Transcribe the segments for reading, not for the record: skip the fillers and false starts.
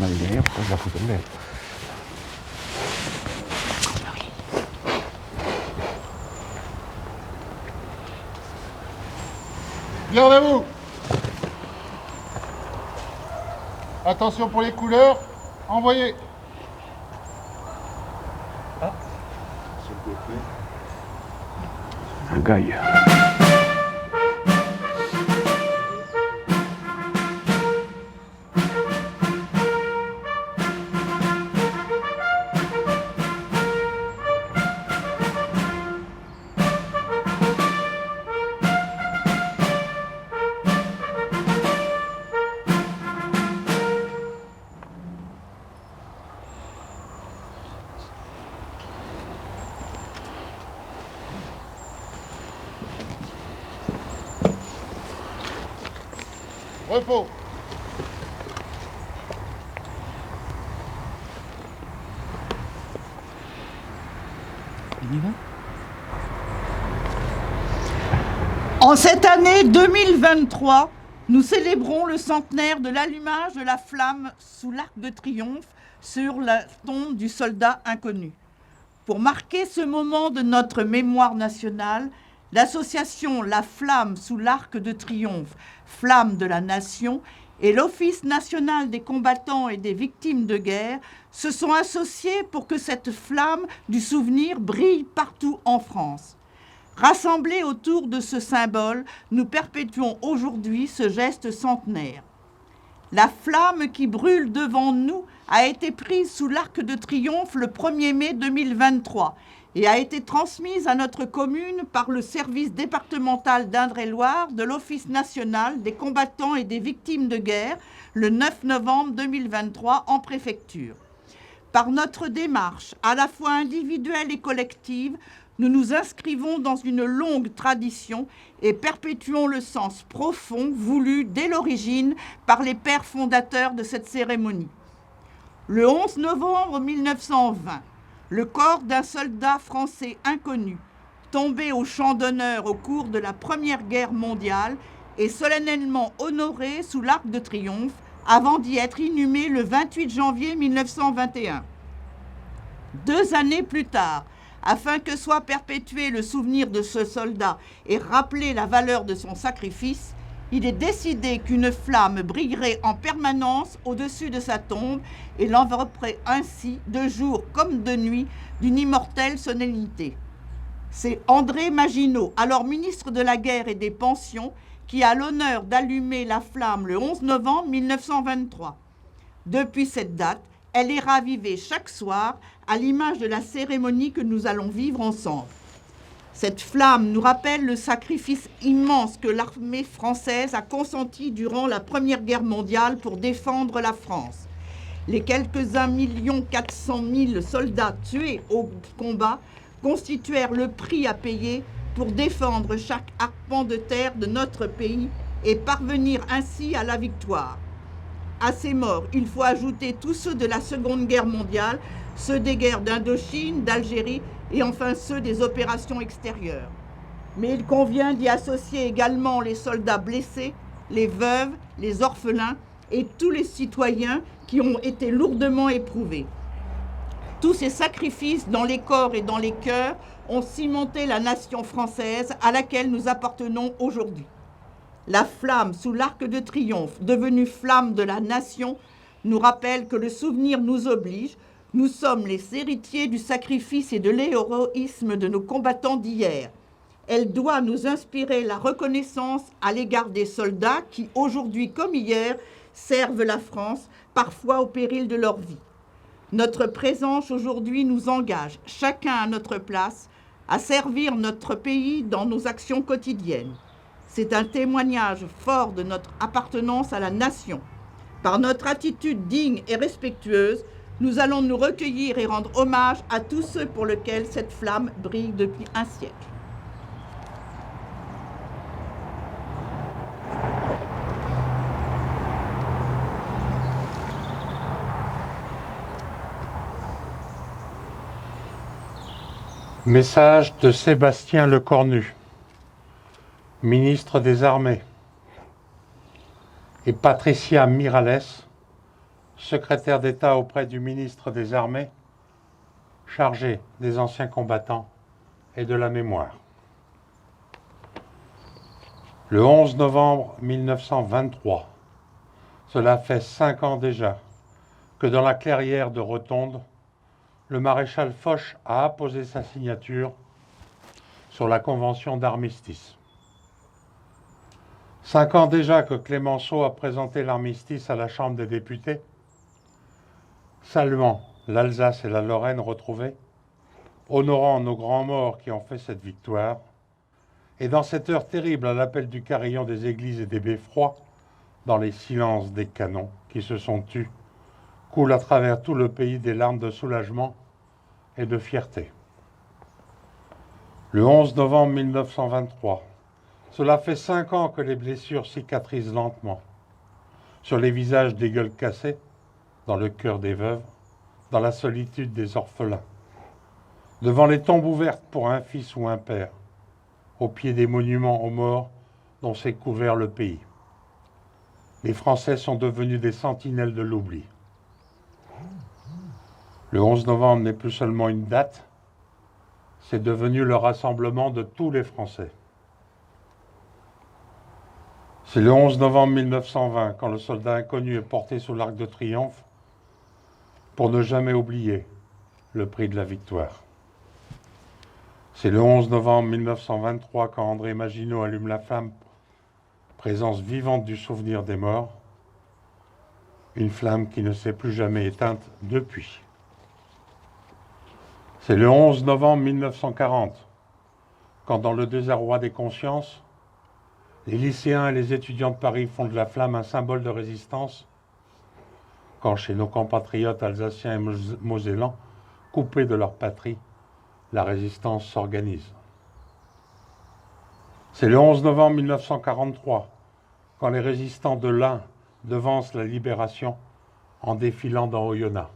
malinère, pourquoi je la fous comme merde. Garde à vous. Attention pour les couleurs. Envoyez. Un gaille. Repos. En cette année 2023, nous célébrons le centenaire de l'allumage de la flamme sous l'Arc de Triomphe sur la tombe du soldat inconnu. Pour marquer ce moment de notre mémoire nationale, l'association La Flamme sous l'Arc de Triomphe, Flamme de la Nation, et l'Office national des combattants et des victimes de guerre se sont associés pour que cette flamme du souvenir brille partout en France. Rassemblés autour de ce symbole, nous perpétuons aujourd'hui ce geste centenaire. La flamme qui brûle devant nous a été prise sous l'Arc de Triomphe le 1er mai 2023 et a été transmise à notre commune par le service départemental d'Indre-et-Loire de l'Office national des combattants et des victimes de guerre le 9 novembre 2023 en préfecture. Par notre démarche, à la fois individuelle et collective, nous nous inscrivons dans une longue tradition et perpétuons le sens profond voulu dès l'origine par les pères fondateurs de cette cérémonie. Le 11 novembre 1920, le corps d'un soldat français inconnu, tombé au champ d'honneur au cours de la Première Guerre mondiale, est solennellement honoré sous l'Arc de Triomphe avant d'y être inhumé le 28 janvier 1921. 2 années plus tard, afin que soit perpétué le souvenir de ce soldat et rappelé la valeur de son sacrifice, il est décidé qu'une flamme brillerait en permanence au-dessus de sa tombe et l'envelopperait ainsi de jour comme de nuit d'une immortelle solennité. C'est André Maginot, alors ministre de la Guerre et des Pensions, qui a l'honneur d'allumer la flamme le 11 novembre 1923. Depuis cette date, elle est ravivée chaque soir à l'image de la cérémonie que nous allons vivre ensemble. Cette flamme nous rappelle le sacrifice immense que l'armée française a consenti durant la Première Guerre mondiale pour défendre la France. Les quelques 1,4 million soldats tués au combat constituèrent le prix à payer pour défendre chaque arpent de terre de notre pays et parvenir ainsi à la victoire. À ces morts, il faut ajouter tous ceux de la Seconde Guerre mondiale, ceux des guerres d'Indochine, d'Algérie et enfin ceux des opérations extérieures. Mais il convient d'y associer également les soldats blessés, les veuves, les orphelins et tous les citoyens qui ont été lourdement éprouvés. Tous ces sacrifices dans les corps et dans les cœurs ont cimenté la nation française à laquelle nous appartenons aujourd'hui. La flamme sous l'Arc de Triomphe, devenue flamme de la nation, nous rappelle que le souvenir nous oblige. Nous sommes les héritiers du sacrifice et de l'héroïsme de nos combattants d'hier. Elle doit nous inspirer la reconnaissance à l'égard des soldats qui, aujourd'hui comme hier, servent la France, parfois au péril de leur vie. Notre présence aujourd'hui nous engage, chacun à notre place, à servir notre pays dans nos actions quotidiennes. C'est un témoignage fort de notre appartenance à la nation. Par notre attitude digne et respectueuse, nous allons nous recueillir et rendre hommage à tous ceux pour lesquels cette flamme brille depuis un siècle. Message de Sébastien Lecornu, ministre des Armées, et Patricia Miralles, secrétaire d'État auprès du ministre des Armées, chargé des anciens combattants et de la mémoire. Le 11 novembre 1923, cela fait 5 ans déjà, que dans la clairière de Rotonde, le maréchal Foch a apposé sa signature sur la convention d'armistice. 5 ans déjà que Clémenceau a présenté l'armistice à la Chambre des députés, saluant l'Alsace et la Lorraine retrouvées, honorant nos grands morts qui ont fait cette victoire, et dans cette heure terrible à l'appel du carillon des églises et des beffrois, dans les silences des canons qui se sont tus, coulent à travers tout le pays des larmes de soulagement et de fierté. Le 11 novembre 1923, cela fait 5 ans que les blessures cicatrisent lentement, sur les visages des gueules cassées, dans le cœur des veuves, dans la solitude des orphelins, devant les tombes ouvertes pour un fils ou un père, au pied des monuments aux morts dont s'est couvert le pays. Les Français sont devenus des sentinelles de l'oubli. Le 11 novembre n'est plus seulement une date, c'est devenu le rassemblement de tous les Français. C'est le 11 novembre 1920, quand le soldat inconnu est porté sous l'Arc de Triomphe, pour ne jamais oublier le prix de la victoire. C'est le 11 novembre 1923, quand André Maginot allume la flamme, présence vivante du souvenir des morts, une flamme qui ne s'est plus jamais éteinte depuis. C'est le 11 novembre 1940, quand dans le désarroi des consciences, les lycéens et les étudiants de Paris font de la flamme un symbole de résistance, quand chez nos compatriotes alsaciens et mosellans, coupés de leur patrie, la résistance s'organise. C'est le 11 novembre 1943, quand les résistants de l'Ain devancent la libération en défilant dans Oyonnax.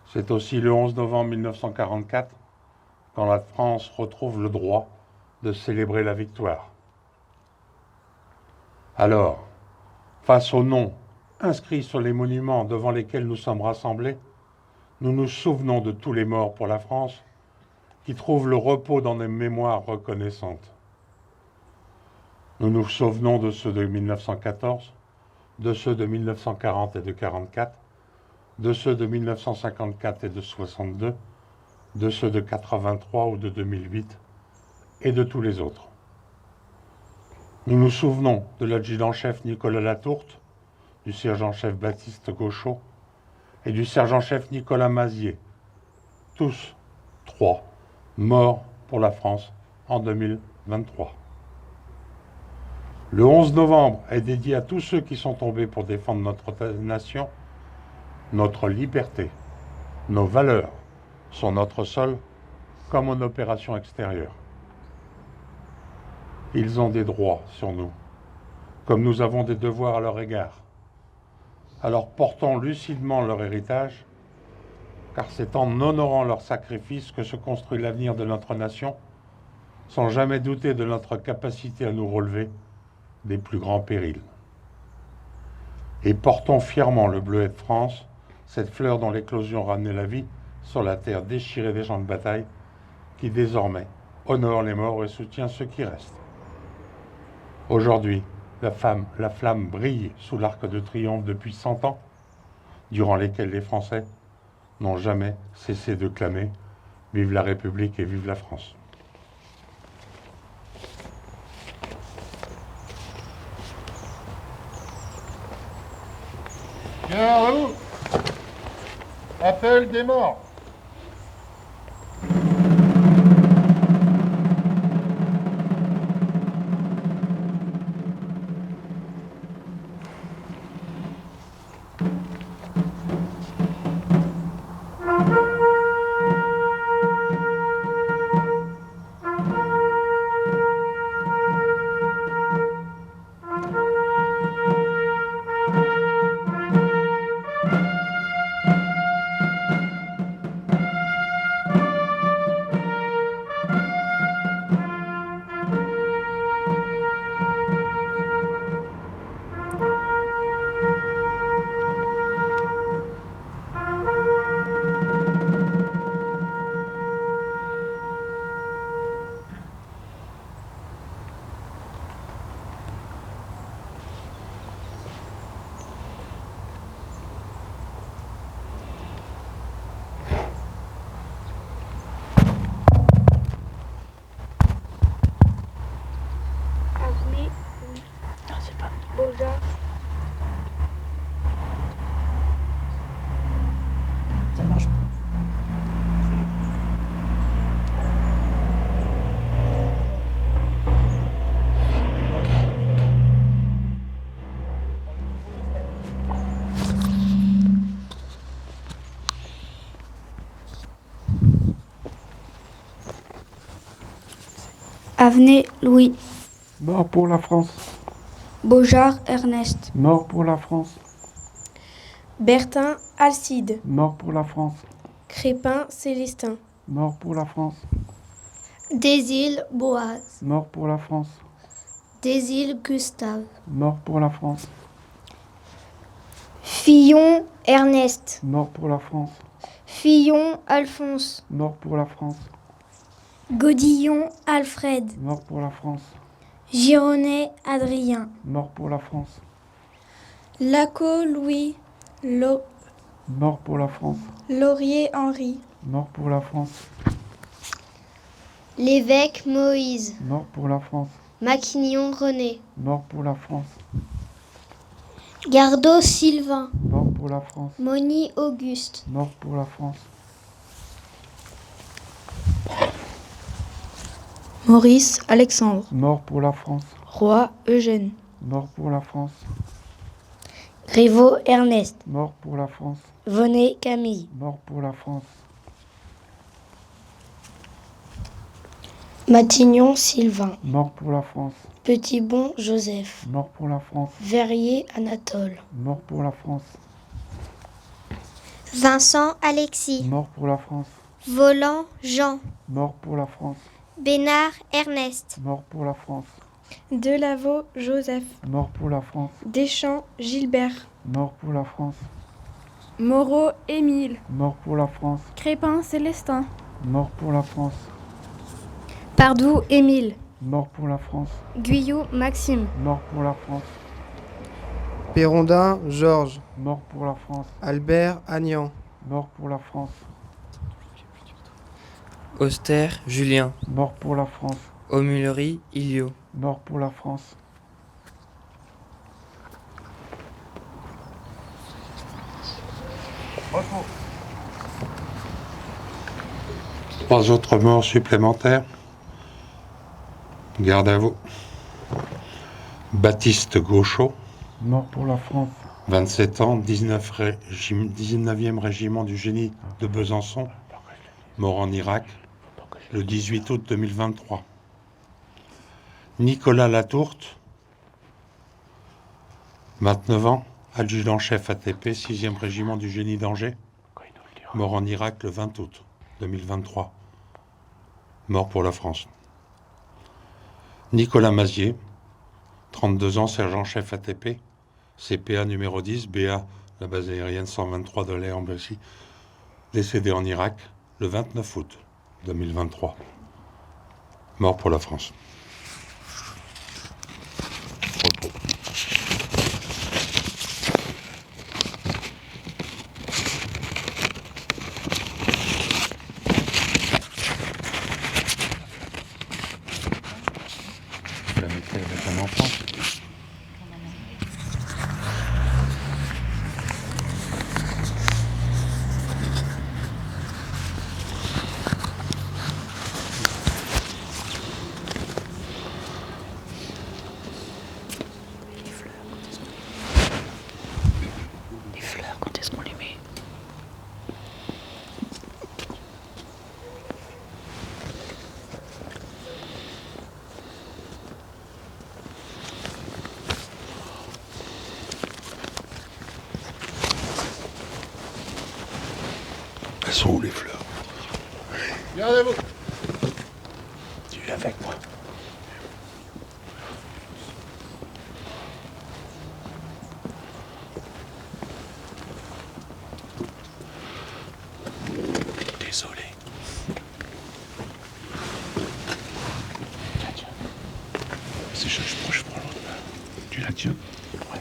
C'est aussi le 11 novembre 1944, quand la France retrouve le droit de célébrer la victoire. Alors, face aux noms inscrits sur les monuments devant lesquels nous sommes rassemblés, nous nous souvenons de tous les morts pour la France qui trouvent le repos dans des mémoires reconnaissantes. Nous nous souvenons de ceux de 1914, de ceux de 1940 et de 1944, de ceux de 1954 et de 1962, de ceux de 1983 ou de 2008 et de tous les autres. Nous nous souvenons de l'adjudant-chef Nicolas Latourte, du sergent-chef Baptiste Gauchot et du sergent-chef Nicolas Mazier, tous 3 morts pour la France en 2023. Le 11 novembre est dédié à tous ceux qui sont tombés pour défendre notre nation, notre liberté, nos valeurs sur notre sol comme en opération extérieure. Ils ont des droits sur nous, comme nous avons des devoirs à leur égard. Alors portons lucidement leur héritage, car c'est en honorant leur sacrifice que se construit l'avenir de notre nation, sans jamais douter de notre capacité à nous relever des plus grands périls. Et portons fièrement le bleuet de France, cette fleur dont l'éclosion ramenait la vie sur la terre déchirée des champs de bataille, qui désormais honore les morts et soutient ceux qui restent. Aujourd'hui, la flamme brille sous l'Arc de Triomphe depuis 100 ans, durant lesquels les Français n'ont jamais cessé de clamer « Vive la République et vive la France ». Bien, à vous. Appel des morts. Avenay Louis. Mort pour la France. Beaujard Ernest. Mort pour la France. Bertin Alcide. Mort pour la France. Crépin Célestin. Mort pour la France. Desilles Boaz. Mort pour la France. Desilles Gustave. Mort pour la France. Fillon Ernest. Mort pour la France. Fillon Alphonse. Mort pour la France. Godillon Alfred. Mort pour la France. Gironnet Adrien. Mort pour la France. Laco Louis. Mort pour la France. Laurier Henri. Mort pour la France. L'évêque Moïse. Mort pour la France. Maquignon René. Mort pour la France. Gardot Sylvain. Mort pour la France. Moni Auguste. Mort pour la France. Maurice Alexandre. Mort pour la France. Roi Eugène. Mort pour la France. Griveaux Ernest. Mort pour la France. Vonnet Camille. Mort pour la France. Matignon Sylvain. Mort pour la France. Petitbon Joseph. Mort pour la France. Verrier Anatole. Mort pour la France. Vincent Alexis. Mort pour la France. Volant Jean. Mort pour la France. Bénard Ernest. Mort pour la France. Delaveau Joseph. Mort pour la France. Deschamps Gilbert. Mort pour la France. Moreau Émile. Mort pour la France. Crépin Célestin. Mort pour la France. Pardoux Émile. Mort pour la France. Guyot Maxime. Mort pour la France. Pérondin Georges. Mort pour la France. Albert Agnan. Mort pour la France. Auster Julien. Mort pour la France. Aumullerie Ilio. Mort pour la France. Trois autres morts supplémentaires. Garde à vous. Baptiste Gauchot, Mort pour la France. 27 ans, 19e régiment du génie de Besançon, mort en Irak, le 18 août 2023. Nicolas Latourte, 29 ans, adjudant-chef ATP, 6e régiment du génie d'Angers, mort en Irak le 20 août 2023. Mort pour la France. Nicolas Mazier, 32 ans, sergent-chef ATP, CPA numéro 10, BA, la base aérienne 123 de l'air en Belgique, décédé en Irak le 29 août 2023. Mort pour la France. Repos. Vous la mettez avec un enfant. Les fleurs, quand est-ce qu'on les met? Elles sont où les fleurs? Gardez-vous. Tu es avec moi. Désolé. Tiens. C'est ça, je prends l'autre. Tu la tiens? Ouais.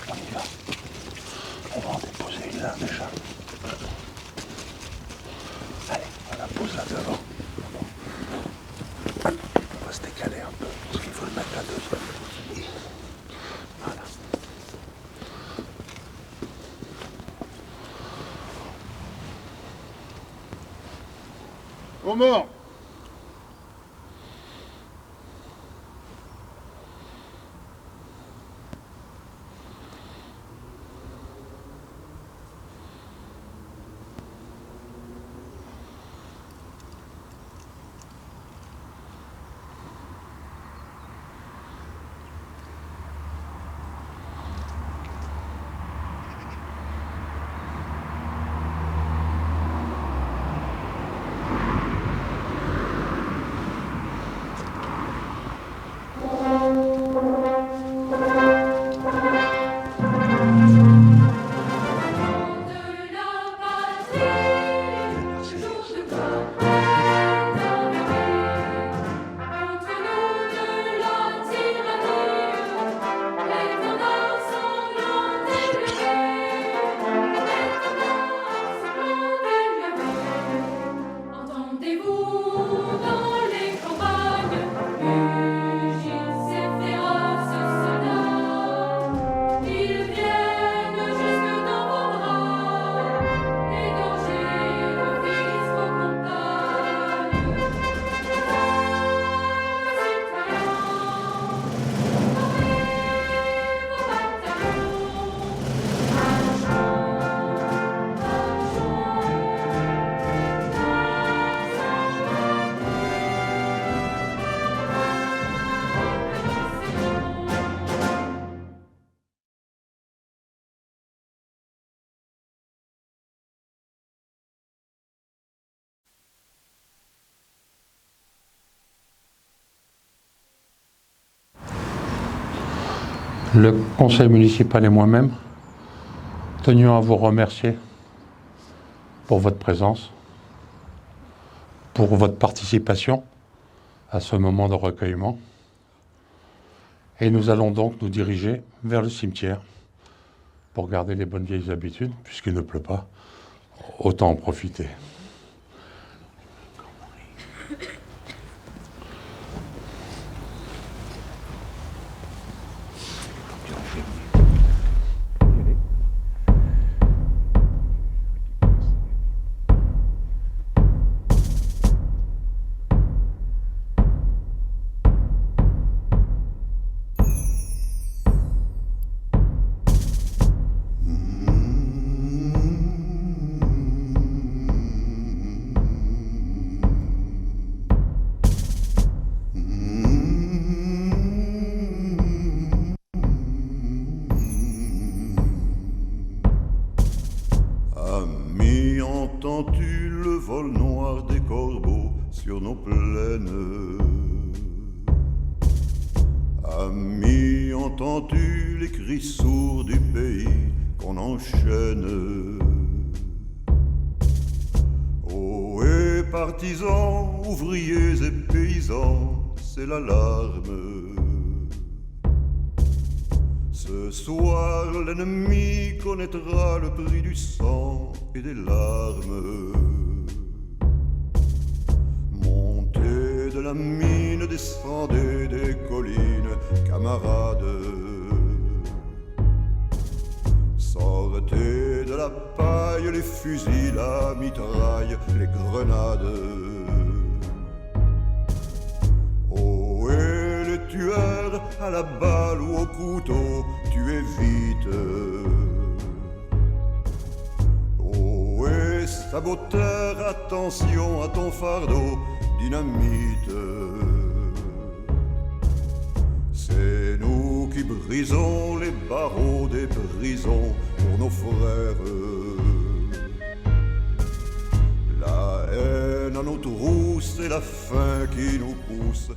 On y va. On va en déposer une là déjà. Allez, on la pose là devant. On va se décaler un peu parce qu'il faut le mettre là deuxième. Voilà. Aux morts. Le conseil municipal et moi-même tenions à vous remercier pour votre présence, pour votre participation à ce moment de recueillement. Et nous allons donc nous diriger vers le cimetière pour garder les bonnes vieilles habitudes, puisqu'il ne pleut pas, autant en profiter. Ami, entends-tu le vol noir des corbeaux sur nos plaines? Ami, entends-tu les cris sourds du pays qu'on enchaîne? Oh, et partisans, ouvriers et paysans, c'est l'alarme. Ce soir, l'ennemi connaîtra le prix du sang et des larmes. Montez de la mine, descendez des collines, camarades. Sortez de la paille, les fusils, la mitraille, les grenades. Oh, et les tueurs à la balle ou au couteau, tuez vite. Oh, et saboteur, attention à ton fardeau, dynamite. C'est nous qui brisons les barreaux des prisons pour nos frères. La haine à nos trousses et la faim qui nous pousse.